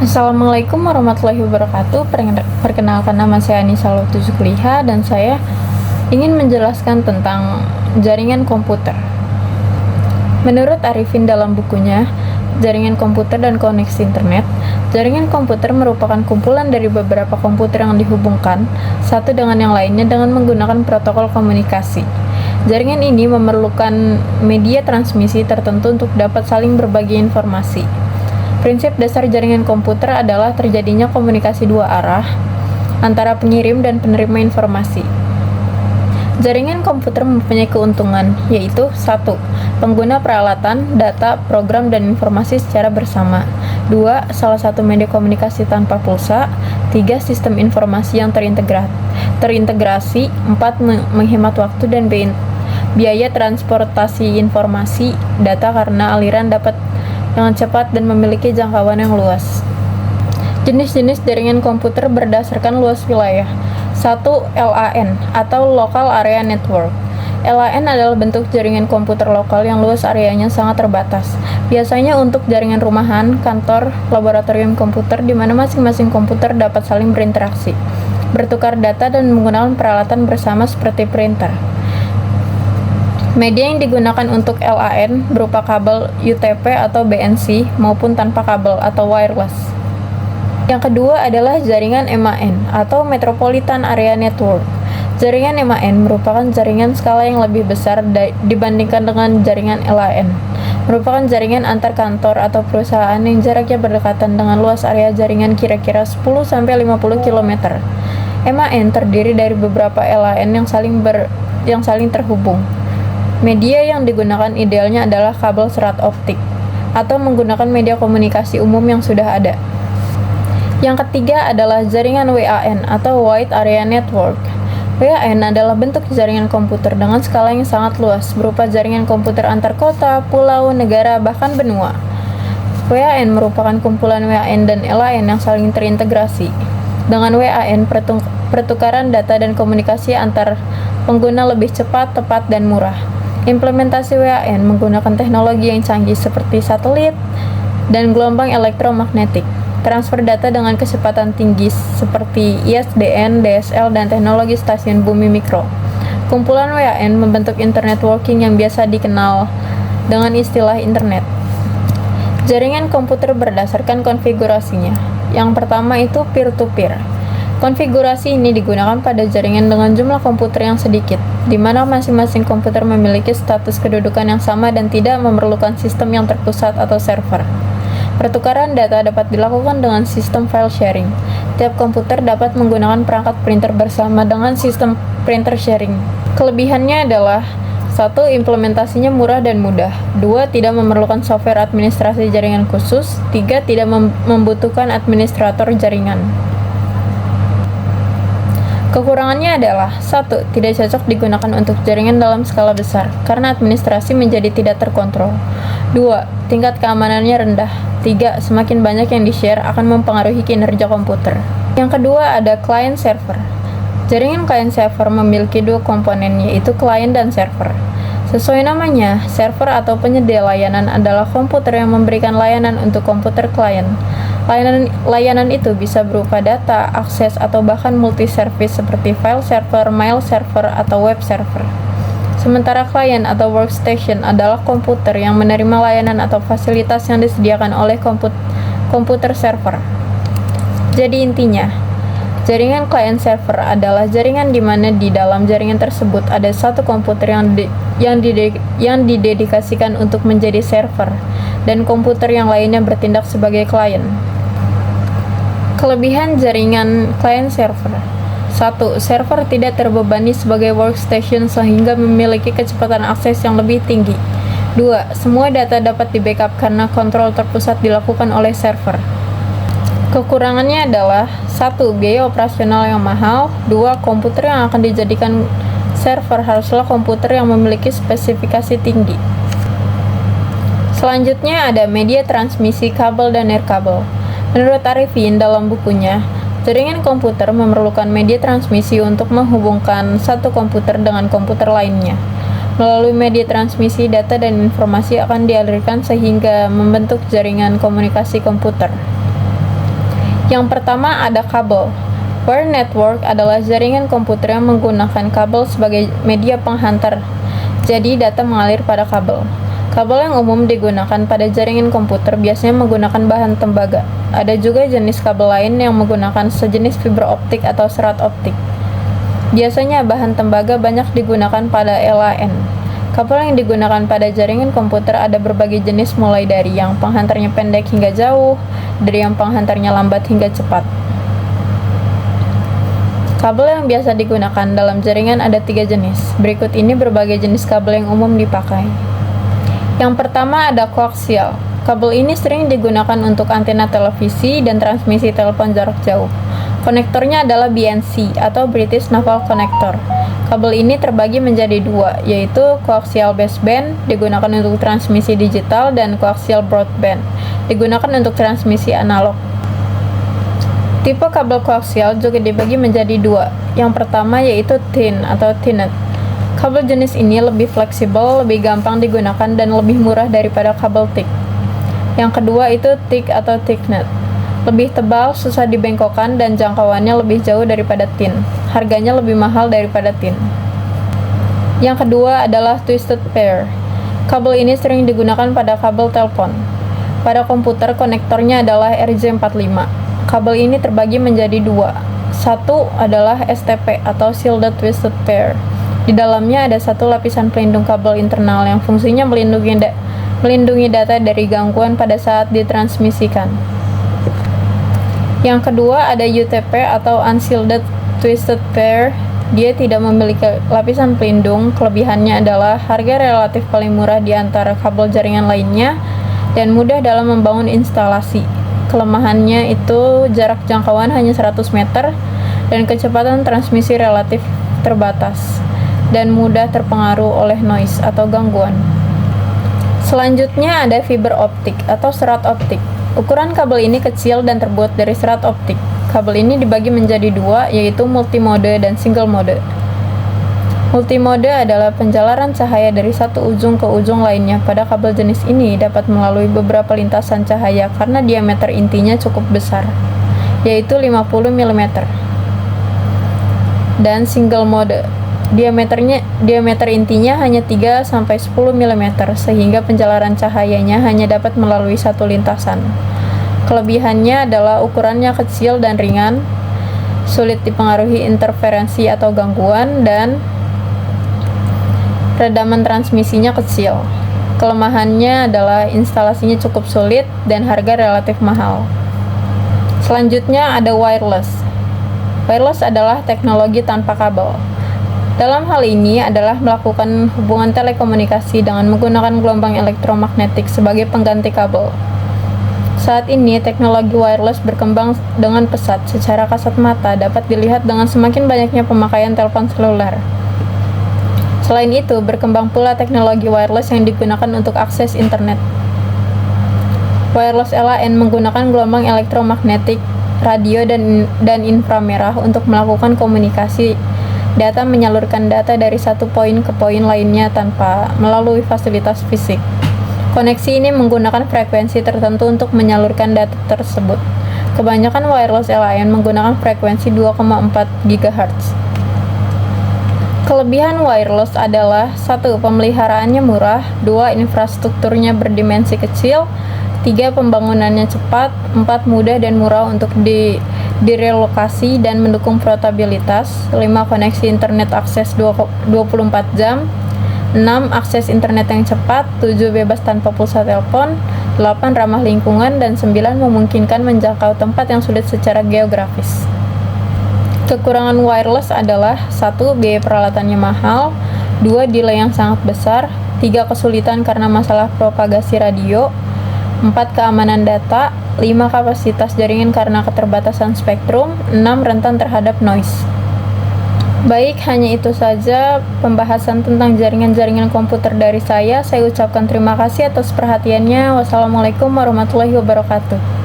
Assalamualaikum warahmatullahi wabarakatuh. Perkenalkan, nama saya Anissa Lutfuzukliha dan saya ingin menjelaskan tentang jaringan komputer. Menurut Arifin dalam bukunya Jaringan Komputer dan Koneksi Internet, jaringan komputer merupakan kumpulan dari beberapa komputer yang dihubungkan satu dengan yang lainnya dengan menggunakan protokol komunikasi. Jaringan ini memerlukan media transmisi tertentu untuk dapat saling berbagi informasi. Prinsip dasar jaringan komputer adalah terjadinya komunikasi dua arah antara pengirim dan penerima informasi. Jaringan komputer mempunyai keuntungan, yaitu 1. Pengguna peralatan, data, program, dan informasi secara bersama. 2. Salah satu media komunikasi tanpa pulsa. 3. Sistem informasi yang terintegrasi. 4. Menghemat waktu dan biaya transportasi informasi data karena aliran dapat dengan cepat dan memiliki jangkauan yang luas. Jenis-jenis jaringan komputer berdasarkan luas wilayah. 1. LAN atau Local Area Network. LAN adalah bentuk jaringan komputer lokal yang luas areanya sangat terbatas. Biasanya untuk jaringan rumahan, kantor, laboratorium komputer di mana masing-masing komputer dapat saling berinteraksi, bertukar data dan menggunakan peralatan bersama seperti printer. Media yang digunakan untuk LAN berupa kabel UTP atau BNC maupun tanpa kabel atau wireless. Yang kedua adalah jaringan MAN atau Metropolitan Area Network. Jaringan MAN merupakan jaringan skala yang lebih besar dibandingkan dengan jaringan LAN. Merupakan jaringan antar kantor atau perusahaan yang jaraknya berdekatan dengan luas area jaringan kira-kira 10-50 km. MAN terdiri dari beberapa LAN yang saling terhubung. Media yang digunakan idealnya adalah kabel serat optik atau menggunakan media komunikasi umum yang sudah ada. Yang ketiga adalah jaringan WAN atau Wide Area Network. WAN adalah bentuk jaringan komputer dengan skala yang sangat luas, berupa jaringan komputer antar kota, pulau, negara, bahkan benua. WAN merupakan kumpulan WAN dan LAN yang saling terintegrasi. Dengan WAN, pertukaran data dan komunikasi antar pengguna lebih cepat, tepat, dan murah. Implementasi WAN menggunakan teknologi yang canggih seperti satelit dan gelombang elektromagnetik. Transfer data dengan kecepatan tinggi seperti ISDN, DSL, dan teknologi stasiun bumi mikro. Kumpulan WAN membentuk internet working yang biasa dikenal dengan istilah internet. Jaringan komputer berdasarkan konfigurasinya. Yang pertama itu peer-to-peer. Konfigurasi ini digunakan pada jaringan dengan jumlah komputer yang sedikit, di mana masing-masing komputer memiliki status kedudukan yang sama dan tidak memerlukan sistem yang terpusat atau server. Pertukaran data dapat dilakukan dengan sistem file sharing. Tiap komputer dapat menggunakan perangkat printer bersama dengan sistem printer sharing. Kelebihannya adalah 1. Implementasinya murah dan mudah. 2. Tidak memerlukan software administrasi jaringan khusus. 3. Tidak membutuhkan administrator jaringan. Kekurangannya adalah 1. Tidak cocok digunakan untuk jaringan dalam skala besar, karena administrasi menjadi tidak terkontrol. 2. Tingkat keamanannya rendah. 3. Semakin banyak yang di-share akan mempengaruhi kinerja komputer. Yang kedua ada client server. Jaringan client server memiliki dua komponen, yaitu client dan server. Sesuai namanya, server atau penyedia layanan adalah komputer yang memberikan layanan untuk komputer klien. Layanan itu bisa berupa data, akses, atau bahkan multi-service seperti file server, mail server, atau web server. Sementara klien atau workstation adalah komputer yang menerima layanan atau fasilitas yang disediakan oleh komputer server. Jadi intinya, jaringan client server adalah jaringan di mana di dalam jaringan tersebut ada satu komputer yang didedikasikan untuk menjadi server, dan komputer yang lainnya bertindak sebagai klien. Kelebihan jaringan client server. 1. Server tidak terbebani sebagai workstation sehingga memiliki kecepatan akses yang lebih tinggi. 2. Semua data dapat di-backup karena kontrol terpusat dilakukan oleh server. Kekurangannya adalah 1. Biaya operasional yang mahal. 2. Komputer yang akan dijadikan server haruslah komputer yang memiliki spesifikasi tinggi. Selanjutnya ada media transmisi kabel dan nirkabel. Menurut Arifin dalam bukunya, jaringan komputer memerlukan media transmisi untuk menghubungkan satu komputer dengan komputer lainnya. Melalui media transmisi, data dan informasi akan dialirkan sehingga membentuk jaringan komunikasi komputer. Yang pertama ada kabel. Wire network adalah jaringan komputer yang menggunakan kabel sebagai media penghantar. Jadi data mengalir pada kabel. Kabel yang umum digunakan pada jaringan komputer biasanya menggunakan bahan tembaga. Ada juga jenis kabel lain yang menggunakan sejenis fiber optik atau serat optik. Biasanya bahan tembaga banyak digunakan pada LAN. Kabel yang digunakan pada jaringan komputer ada berbagai jenis mulai dari yang penghantarnya pendek hingga jauh, dari yang penghantarnya lambat hingga cepat. Kabel yang biasa digunakan dalam jaringan ada 3 jenis. Berikut ini berbagai jenis kabel yang umum dipakai. Yang pertama ada koaksial. Kabel ini sering digunakan untuk antena televisi dan transmisi telepon jarak jauh. Konektornya adalah BNC atau British Naval Connector. Kabel ini terbagi menjadi 2, yaitu koaksial baseband digunakan untuk transmisi digital dan koaksial broadband digunakan untuk transmisi analog. Tipe kabel koaksial juga dibagi menjadi 2. Yang pertama yaitu thin atau thinnet. Kabel jenis ini lebih fleksibel, lebih gampang digunakan, dan lebih murah daripada kabel thick. Yang kedua itu thick atau thicknet. Lebih tebal, susah dibengkokkan, dan jangkauannya lebih jauh daripada thin. Harganya lebih mahal daripada thin. Yang kedua adalah twisted pair. Kabel ini sering digunakan pada kabel telepon. Pada komputer, konektornya adalah RJ45. Kabel ini terbagi menjadi 2. Satu adalah STP atau Shielded Twisted Pair. Di dalamnya ada satu lapisan pelindung kabel internal yang fungsinya melindungi data dari gangguan pada saat ditransmisikan. Yang kedua ada UTP atau Unshielded Twisted Pair. Dia tidak memiliki lapisan pelindung. Kelebihannya adalah harga relatif paling murah di antara kabel jaringan lainnya dan mudah dalam membangun instalasi. Kelemahannya itu jarak jangkauan hanya 100 meter dan kecepatan transmisi relatif terbatas dan mudah terpengaruh oleh noise atau gangguan. Selanjutnya ada fiber optik atau serat optik. Ukuran kabel ini kecil dan terbuat dari serat optik. Kabel ini dibagi menjadi 2, yaitu multimode dan single mode. Multimode adalah penjalaran cahaya dari satu ujung ke ujung lainnya. Pada kabel jenis ini dapat melalui beberapa lintasan cahaya karena diameter intinya cukup besar, yaitu 50 mm. Dan single mode, diameter intinya hanya 3-10 mm, sehingga penjalaran cahayanya hanya dapat melalui satu lintasan. Kelebihannya adalah ukurannya kecil dan ringan, sulit dipengaruhi interferensi atau gangguan, dan redaman transmisinya kecil. Kelemahannya adalah instalasinya cukup sulit dan harga relatif mahal. Selanjutnya ada wireless. Wireless adalah teknologi tanpa kabel. Dalam hal ini adalah melakukan hubungan telekomunikasi dengan menggunakan gelombang elektromagnetik sebagai pengganti kabel. Saat ini teknologi wireless berkembang dengan pesat. Secara kasat mata dapat dilihat dengan semakin banyaknya pemakaian telepon seluler. Selain itu, berkembang pula teknologi wireless yang digunakan untuk akses internet. Wireless LAN menggunakan gelombang elektromagnetik, radio, dan inframerah untuk melakukan komunikasi. Data menyalurkan data dari satu poin ke poin lainnya tanpa melalui fasilitas fisik. Koneksi ini menggunakan frekuensi tertentu untuk menyalurkan data tersebut. Kebanyakan wireless LAN menggunakan frekuensi 2,4 GHz. Kelebihan wireless adalah 1. Pemeliharaannya murah, 2. Infrastrukturnya berdimensi kecil, 3. Pembangunannya cepat, 4. Mudah dan murah untuk direlokasi dan mendukung portabilitas, 5. Koneksi internet akses 24 jam, 6. Akses internet yang cepat, 7. Bebas tanpa pulsa telepon, 8. Ramah lingkungan, dan 9. Memungkinkan menjangkau tempat yang sulit secara geografis. Kekurangan wireless adalah 1. Biaya peralatannya mahal, 2. Delay yang sangat besar, 3. Kesulitan karena masalah propagasi radio, 4. Keamanan data, 5. Kapasitas jaringan karena keterbatasan spektrum, 6. Rentan terhadap noise. Baik, hanya itu saja pembahasan tentang jaringan-jaringan komputer dari saya. Saya ucapkan terima kasih atas perhatiannya. Wassalamualaikum warahmatullahi wabarakatuh.